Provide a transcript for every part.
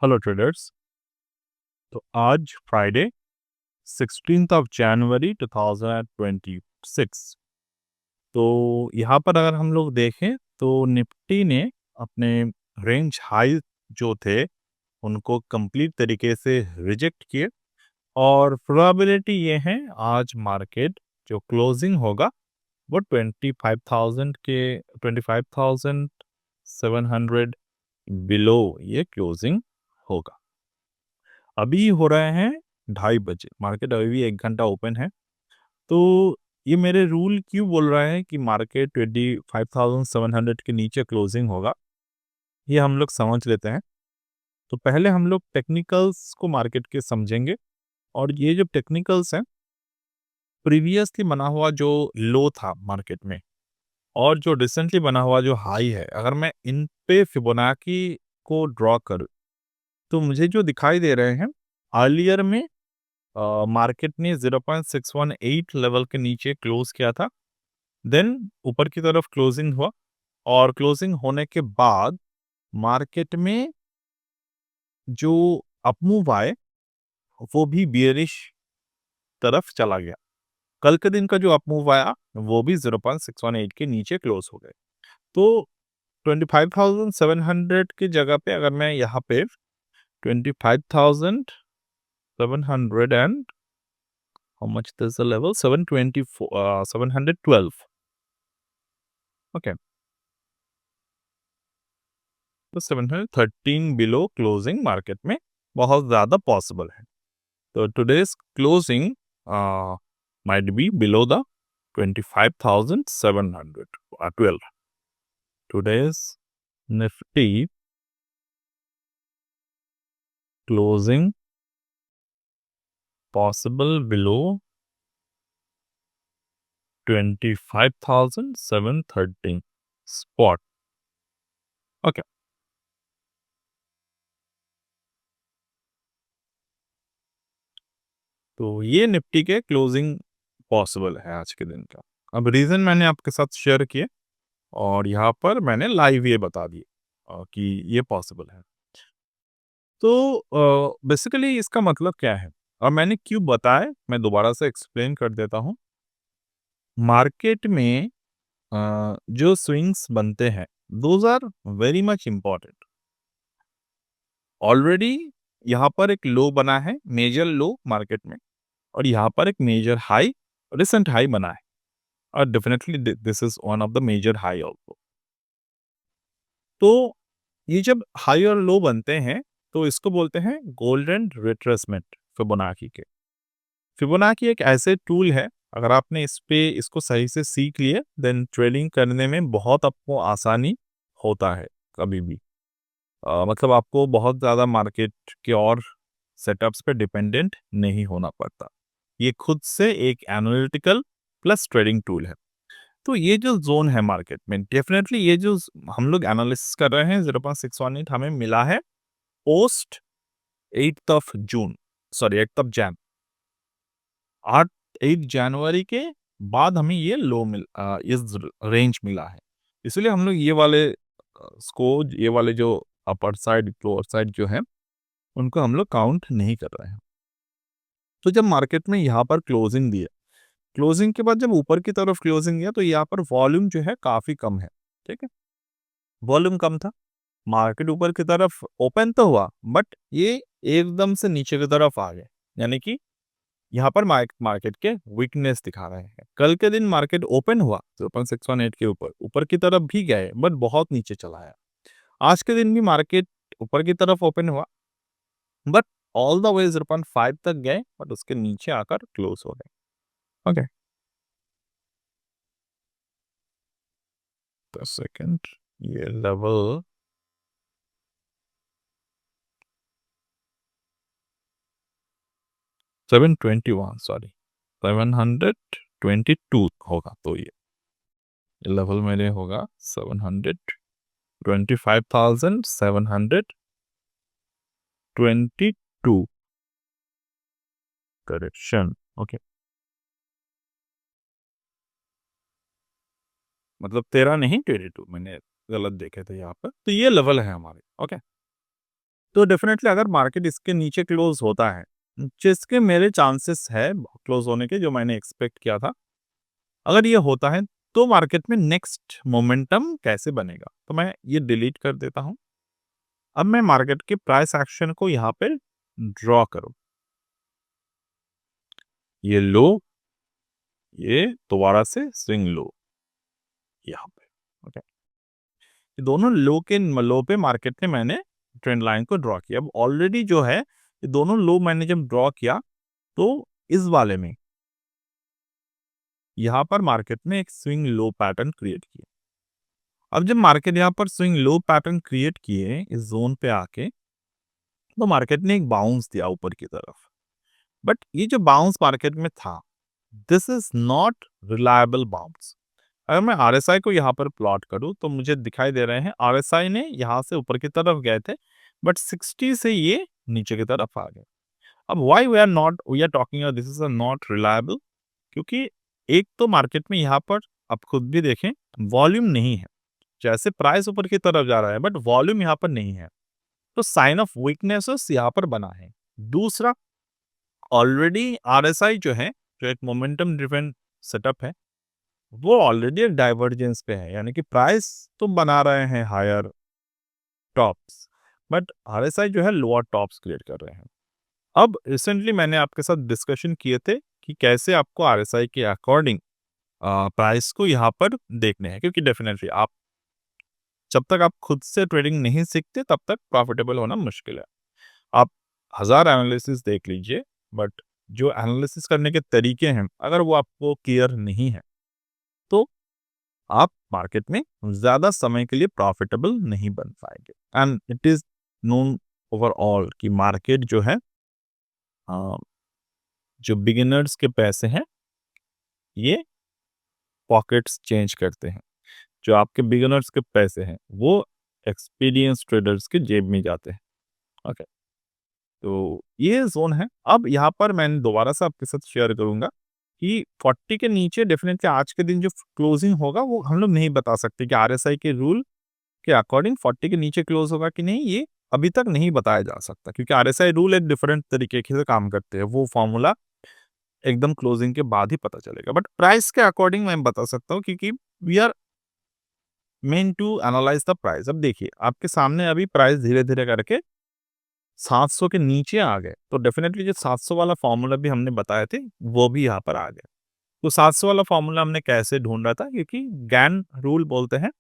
Hello traders. तो आज Friday 16th of January 2026। तो यहाँ पर अगर हम लोग देखें तो निफ्टी ने अपने रेंज हाई जो थे उनको कंप्लीट तरीके से रिजेक्ट किए और प्रोबेबिलिटी ये है आज मार्केट जो क्लोजिंग होगा वो 25,000 के 25,700 बिलो ये क्लोजिंग होगा। अभी हो रहे हैं 2:30 बजे, मार्केट अभी भी 1 घंटा ओपन है। तो ये मेरे रूल क्यों बोल रहा है कि मार्केट 25,700 के नीचे क्लोजिंग होगा, ये हम लोग समझ लेते हैं। तो पहले हम लोग टेक्निकल्स को मार्केट के समझेंगे और ये जो टेक्निकल्स हैं प्रीवियसली बना हुआ जो लो था मार्केट में और जो रिसेंटली बना हुआ जो हाई है, अगर मैं इन पे फिबोनाची को ड्रॉ करूं तो मुझे जो दिखाई दे रहे हैं अर्लियर में मार्केट ने 0.618 लेवल के नीचे क्लोज किया था, देन ऊपर की तरफ क्लोजिंग हुआ और क्लोजिंग होने के बाद मार्केट में जो अपमूव आए वो भी बियरिश तरफ चला गया। कल के दिन का जो अपमूव आया वो भी 0.618 के नीचे क्लोज हो गए। तो 25,700 की जगह पे अगर मैं यहाँ पे 25,700 and how much is the level 724 712 okay, तो 713 बिलो क्लोजिंग मार्केट में बहुत ज्यादा पॉसिबल है। तो today's closing might be below the 25,712। Today's Nifty closing possible below 25,713 spot. Okay, तो ये निफ्टी के क्लोजिंग पॉसिबल है आज के दिन का। अब रीजन मैंने आपके साथ शेयर किए और यहाँ पर मैंने लाइव ये बता दिए कि ये पॉसिबल है। तो बेसिकली इसका मतलब क्या है और मैंने क्यों बताया, मैं दोबारा से एक्सप्लेन कर देता हूँ। मार्केट में जो स्विंग्स बनते हैं those are very much important. Already यहाँ पर एक लो बना है, मेजर लो मार्केट में, और यहाँ पर एक मेजर हाई, रिसेंट हाई बना है और definitely this is one of the major high also. तो ये जब हाई और लो बनते हैं तो इसको बोलते हैं गोल्डन रिट्रेसमेंट फिबोनाची के। फिबोनाची एक ऐसे टूल है, अगर आपने इसको सही से सीख लिए देन ट्रेडिंग करने में बहुत आपको आसानी होता है। कभी भी मतलब आपको बहुत ज़्यादा मार्केट के और सेटअप्स पे डिपेंडेंट नहीं होना पड़ता। ये खुद से एक एनालिटिकल प्लस ट्रेडिंग टूल है। तो ये जो जोन है मार्केट में डेफिनेटली ये जो हम लोग एनालिसिस कर रहे हैं 0.618 हमें मिला है post 8th of June, sorry 8th of Jain, 8 जनवरी के बाद हमें ये लो इस रेंज मिला है। इसलिए हम लोग ये वाले ये वाले जो अपर साइड लोअर साइड जो है उनको हम लोग काउंट नहीं कर रहे हैं। तो जब मार्केट में यहाँ पर क्लोजिंग दिया, क्लोजिंग के बाद जब ऊपर की तरफ क्लोजिंग दिया तो यहाँ पर वॉल्यूम जो है काफी कम है। ठीक है, वॉल्यूम कम था, मार्केट ऊपर की तरफ ओपन तो हुआ बट ये एकदम से नीचे की तरफ आ गए, यानी कि यहाँ पर मार्केट के वीकनेस दिखा रहे हैं। कल के दिन मार्केट ओपन हुआ 0.618 के ऊपर, ऊपर की तरफ भी गए बट बहुत नीचे चला आया। आज के दिन भी मार्केट ऊपर की तरफ ओपन हुआ बट ऑल द वे 0.5 तक गए बट उसके नीचे आकर क्लोज हो गए। ओके, तो सेकंड ये लेवल 721, सॉरी 722 होगा। तो ये लेवल मेरे होगा 725,722 करेक्शन। ओके, मतलब 13 नहीं 22, मैंने गलत देखे थे यहाँ पर। तो ये लेवल है हमारे। ओके, तो डेफ़िनेटली अगर मार्केट इसके नीचे क्लोज़ होता है, जिसके मेरे चांसेस है क्लोज़ होने के जो मैंने एक्सपेक्ट किया था, अगर ये होता है तो मार्केट में नेक्स्ट मोमेंटम कैसे बनेगा? तो मैं ये डिलीट कर देता हूँ। अब मैं मार्केट के प्राइस एक्शन को यहाँ पे ड्रॉ करूँ। ये लो, ये दोबारा से स्विंग लो यहाँ पे, ओके। ये दोनों लो पे मार्केट ने मैंने ट्रेंड लाइन को ड्रॉ किया। अब ऑलरेडी जो है, ये दोनों लो मैंने जब ड्रॉ किया, तो इस वाले में यहाँ पर मार्केट ने एक स्विंग लो पैटर्न क्रिएट किया। अब जब मार्केट यहाँ पर स्विंग लो पैटर्न क्रिएट किए इस ज़ोन पे आके, तो मार्केट ने एक बाउंस दिया ऊपर की तरफ। बट ये जो बाउंस मार्केट में था, this is not reliable bounce. अगर मैं आरएसआई को यहाँ पर प्लॉट करूँ तो मुझे दिखाई दे रहे हैं आरएसआई ने यहाँ से ऊपर की तरफ गए थे, बट 60 से ये नीचे की तरफ आ गए। अब why we are talking this is not reliable, क्योंकि एक तो मार्केट में यहाँ पर आप खुद भी देखें वॉल्यूम नहीं है। जैसे प्राइस ऊपर की तरफ जा रहा है बट वॉल्यूम यहाँ पर नहीं है। तो साइन ऑफ वीकनेसेस यहाँ पर बना है। दूसरा, ऑलरेडी आरएसआई जो है, जो एक मोमेंटम ड्रिवन सेटअप है, वो ऑलरेडी एक डाइवर्जेंस पे है, यानी कि प्राइस तो बना रहे हैं हायर टॉप्स, बट आरएसआई जो है लोअर टॉप्स क्रिएट कर रहे हैं। अब रिसेंटली मैंने आपके साथ डिस्कशन किए थे कि कैसे आपको आरएसआई के अकॉर्डिंग प्राइस को यहाँ पर देखने हैं, क्योंकि डेफिनेटली आप जब तक आप खुद से ट्रेडिंग नहीं सीखते तब तक प्रॉफिटेबल होना मुश्किल है। आप 1000 एनालिसिस देख लीजिए, बट जो एनालिसिस करने के तरीके हैं, अगर वो आपको क्लियर नहीं है, तो आप मार्केट में ज़्यादा समय के लिए प्रॉफिटेबल नहीं बन पाएँगे। And it is known overall कि मार्केट जो है जो बिगिनर्स के पैसे हैं, ये पॉकेट्स चेंज करते हैं। जो आपके बिगिनर्स के पैसे हैं, वो एक्सपीरियंस ट्रेडर्स के जेब में जाते हैं। ओके, तो ये ज़ोन है। अब यहाँ पर मैं दोबारा से आपके साथ शेयर करूँगा कि 40 के नीचे डेफ़िनेटली आज के दिन जो क्लोजिंग होगा, वो हम लोग नहीं बता सकते कि आरएसआई के रूल के अकॉर्डिंग 40 के नीचे क्लोज़ होगा कि नहीं, ये अभी तक नहीं बताया जा सकता, क्योंकि आरएसआई रूल एक डिफरेंट तरीके से काम करते हैं। वो फ़ॉर्मूला एकदम क्लोजिंग के बाद ही पता चलेगा। बट प्राइस के अकॉर्डिंग मैं बता सकता हूँ, क्योंकि we are meant to analyse the price. अब देखिए, आपके सामने अभी प्राइस धीरे-धीरे करके 700 के नीचे आ गए, तो डेफ़िनेटली जो 700 वाला फ़ॉर्मूला भी हमने बताए थे, वो भी यहाँ पर आ गया। तो 700 वाला फ़ॉर्मूला हमने कैसे ढूँढा था, क्योंकि गैन रूल बोलते हैं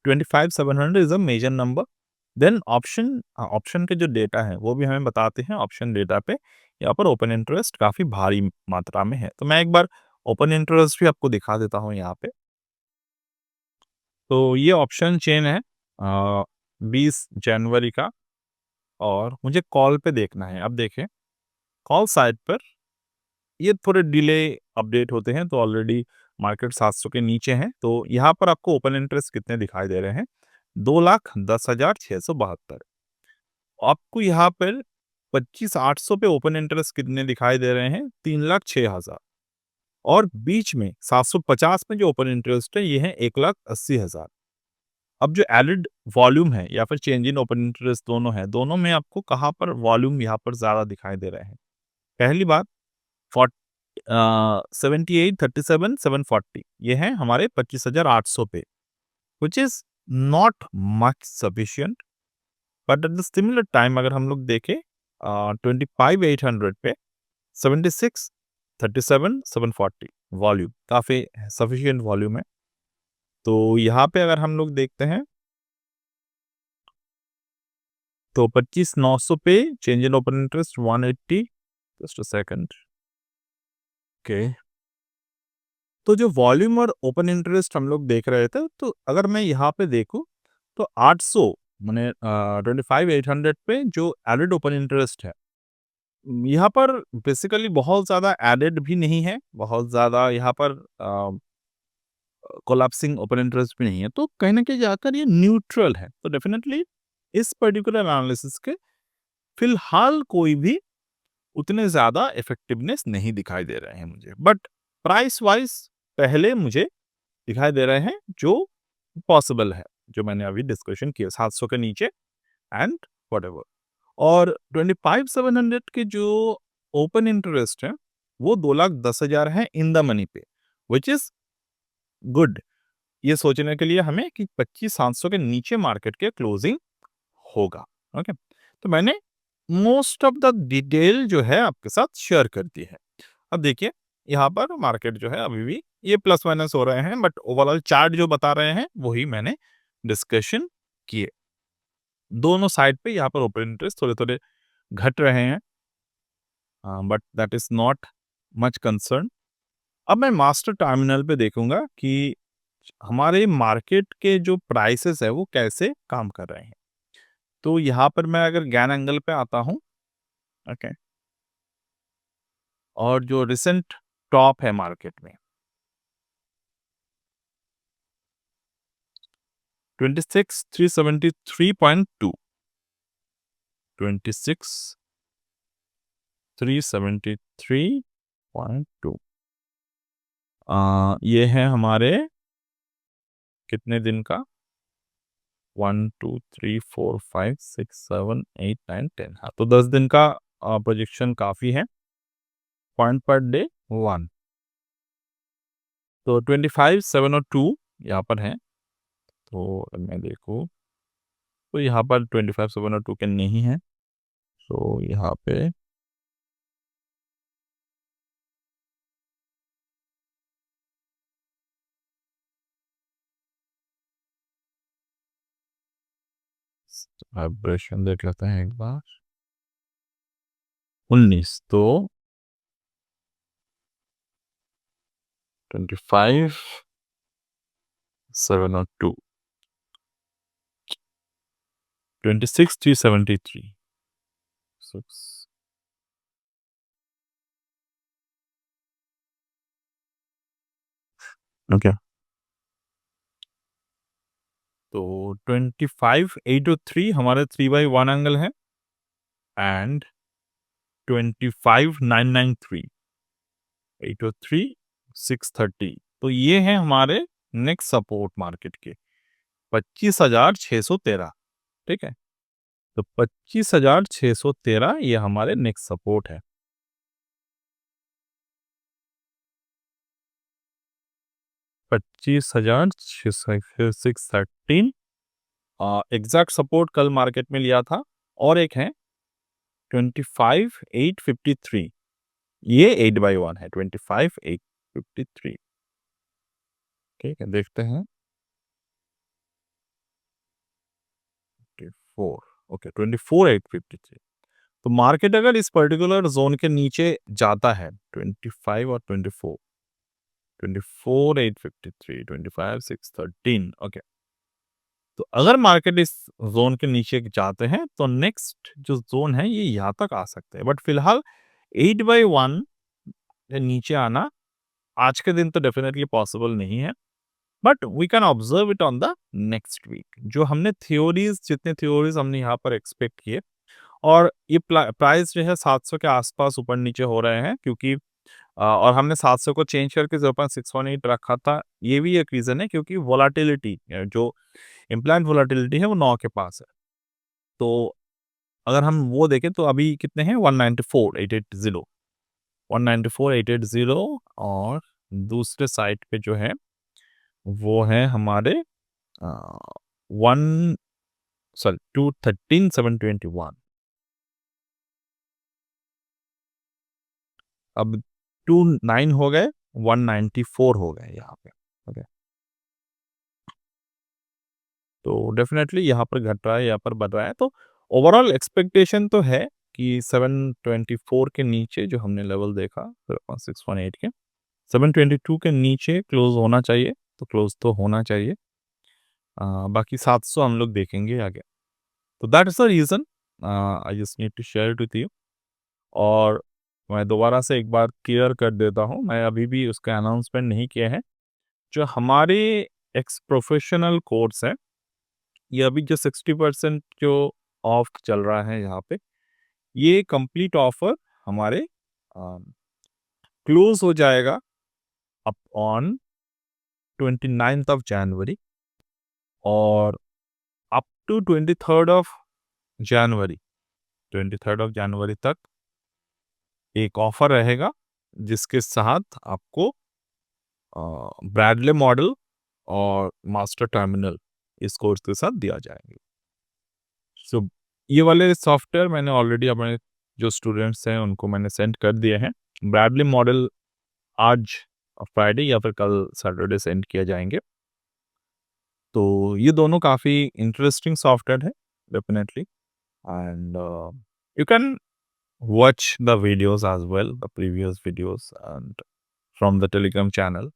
25700 is a major number. Then option के जो डेटा है, वो भी हमें बताते हैं ऑप्शन डेटा पे, यहाँ पर ओपन इंटरेस्ट काफ़ी भारी मात्रा में है। तो मैं एक बार ओपन इंटरेस्ट भी आपको दिखा देता हूँ यहाँ पे। तो ये ऑप्शन चेन है 20 जनवरी का, और मुझे कॉल पे देखना है। अब देखें, कॉल साइड पर ये थोड़े डिले अपडेट होते हैं, तो ऑलरेडी मार्केट 700 के नीचे है। तो यहाँ पर आपको ओपन इंटरेस्ट कितने दिखाई दे रहे हैं? 2,10,672। आपको यहाँ पर 25,800 पे ओपन इंटरेस्ट कितने दिखाई दे रहे हैं? 3,06,000। और बीच में 750 में जो ओपन इंटरेस्ट है, ये है 1,80,000। अब जो एडेड वॉल्यूम है या फिर चेंज इन ओपन इंटरेस्ट दोनों है, दोनों में आपको कहाँ पर वॉल्यूम यहाँ पर ज़्यादा दिखाई दे रहे हैं? पहली बात, फॉर्ट 78, 37, 740 ये हैं हमारे 25,800 पे, which is not much sufficient. But at the similar time अगर हम लोग देखें 25,800 पे 76, 37, 740 वॉल्यूम काफ़ी सफिशिएंट वॉल्यूम है। तो यहाँ पे अगर हम लोग देखते हैं, तो 25,900 पे change in open interest 180। Just a second. Okay, तो जो वॉल्यूम और ओपन इंटरेस्ट हम लोग देख रहे थे, तो अगर मैं यहाँ पे देखूँ, तो 800 माने 25,800 पे जो एडेड ओपन इंटरेस्ट है, यहाँ पर बेसिकली बहुत ज़्यादा एडेड भी नहीं है, बहुत ज़्यादा यहाँ पर कोलैप्सिंग ओपन इंटरेस्ट भी नहीं है, तो कहीं न कहीं जाकर ये न्यूट्रल है। तो डेफिनिटली इस पर्टिकुलर एनालिसिस के फिलहाल कोई भी उतने ज़्यादा इफेक्टिवनेस नहीं दिखाई दे रहे हैं मुझे। बट प्राइस वाइज़ पहले मुझे दिखाई दे रहे हैं जो पॉसिबल है, जो मैंने अभी डिस्कशन किया 700 के नीचे एंड व्हाटएवर। और 25,700 के जो ओपन इंटरेस्ट है, वो 2,10,000 है इन द मनी पे, व्हिच इज़ गुड। ये सोचने के लिए हमें कि 25,700 के नीचे मार्केट के क्लोजिंग होगा। ओके, तो मैंने मोस्ट ऑफ द डिटेल जो है आपके साथ शेयर कर दी है। अब देखिए, यहाँ पर मार्केट जो है अभी भी ये प्लस माइनस हो रहे हैं, बट ओवरऑल चार्ट जो बता रहे हैं वही मैंने डिस्कशन किए। दोनों साइड पे यहाँ पर ओपन इंटरेस्ट थोड़े-थोड़े घट रहे हैं, but that is not much concern. अब मैं मास्टर टर्मिनल पे देखूँगा कि हमारे मार्केट के जो प्राइसेस है वो कैसे काम कर रहे हैं। तो यहाँ पर मैं अगर गैन एंगल पे आता हूँ, ओके, और जो रिसेंट टॉप है मार्केट में 26,373.2, 26,373.2, ये है हमारे कितने दिन का? 1, 2, 3, 4, 5, 6, 7, 8, 9, 10, हाँ, तो 10 दिन का प्रोजेक्शन काफ़ी है। पॉइंट पर डे 1, तो 25,702 यहाँ पर है। तो अगर मैं देखूँ, तो यहाँ पर 25,702 के नहीं है। तो यहाँ पे वाइब्रेशन देख लेते हैं एक बार। 19, तो 25,702, 26,373, 6, ओके। तो 25,803 हमारे 3/1 एंगल है, एंड 25,993, 803, 630, तो ये हैं हमारे नेक्स्ट सपोर्ट मार्केट के 25,613, ठीक है। तो 25,613 ये हमारे नेक्स्ट सपोर्ट है। 25,613 एग्जैक्ट सपोर्ट कल मार्केट में लिया था, और एक है 25,853, ये 8/1 है, 25,853, ठीक है, देखते हैं। 24, ओके, 24,853। तो मार्केट अगर इस पर्टिकुलर जोन के नीचे जाता है, 25 और 24, 24,853, 25,613, ओके, तो अगर मार्केट इस जोन के नीचे जाते हैं तो नेक्स्ट जो जोन है ये यहाँ तक आ सकते हैं, बट फिलहाल 8/1 या नीचे आना आज के दिन तो डेफिनेटली पॉसिबल नहीं है, but we can observe it on the next week. जो हमने थ्योरीज, जितने थ्योरीज हमने यहाँ पर एक्सपेक्ट किए, और ये प्राइस जो है 700 के आसपास ऊपर नीचे हो रहे हैं, क्योंकि और हमने 700 को चेंज करके 0.618 रखा था। ये भी एक रीजन है क्योंकि वोलाटिलिटी, जो इम्प्लांट वोलाटिलिटी है वो 9 के पास है। तो अगर हम वो देखें तो अभी कितने हैं, 194,880, 194,880, और दूसरे साइड पे जो है वो है हमारे 1, सॉरी, 213,721। अब 29 हो गए, 194 हो गए यहाँ पे, ओके। तो डेफिनेटली यहाँ पर घट रहा है, यहाँ पर बढ़ रहा है। तो ओवरऑल एक्सपेक्टेशन तो है कि 724 के नीचे जो हमने लेवल देखा 618 के, 722 के नीचे क्लोज होना चाहिए, तो क्लोज तो होना चाहिए। बाकी 700 हम लोग देखेंगे आगे। तो that is the reason, I just need to share it with you. और मैं दोबारा से एक बार क्लियर कर देता हूँ, मैं अभी भी उसका अनाउंसमेंट नहीं किया है। जो हमारे एक्स प्रोफेशनल कोर्स है, ये अभी जो 60% जो ऑफ चल रहा है यहाँ पे, ये कंप्लीट ऑफर हमारे क्लोज हो जाएगा up on 29th of January, और up to 23rd of January 23 of January तक एक ऑफर रहेगा जिसके साथ आपको ब्रैडले मॉडल और मास्टर टर्मिनल इस कोर्स के साथ दिया जाएंगे। सो ये वाले सॉफ्टवेयर मैंने ऑलरेडी अपने जो स्टूडेंट्स हैं उनको मैंने सेंड कर दिए हैं। ब्रैडले मॉडल आज फ्राइडे या फिर कल सैटरडे सेंड किए जाएंगे। तो ये दोनों काफ़ी इंटरेस्टिंग सॉफ्टवेयर है definitely, and you can watch the videos as well, the previous videos and from the Telegram channel.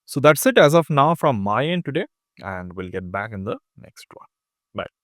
So that's it as of now from my end today, and we'll get back in the next one. Bye.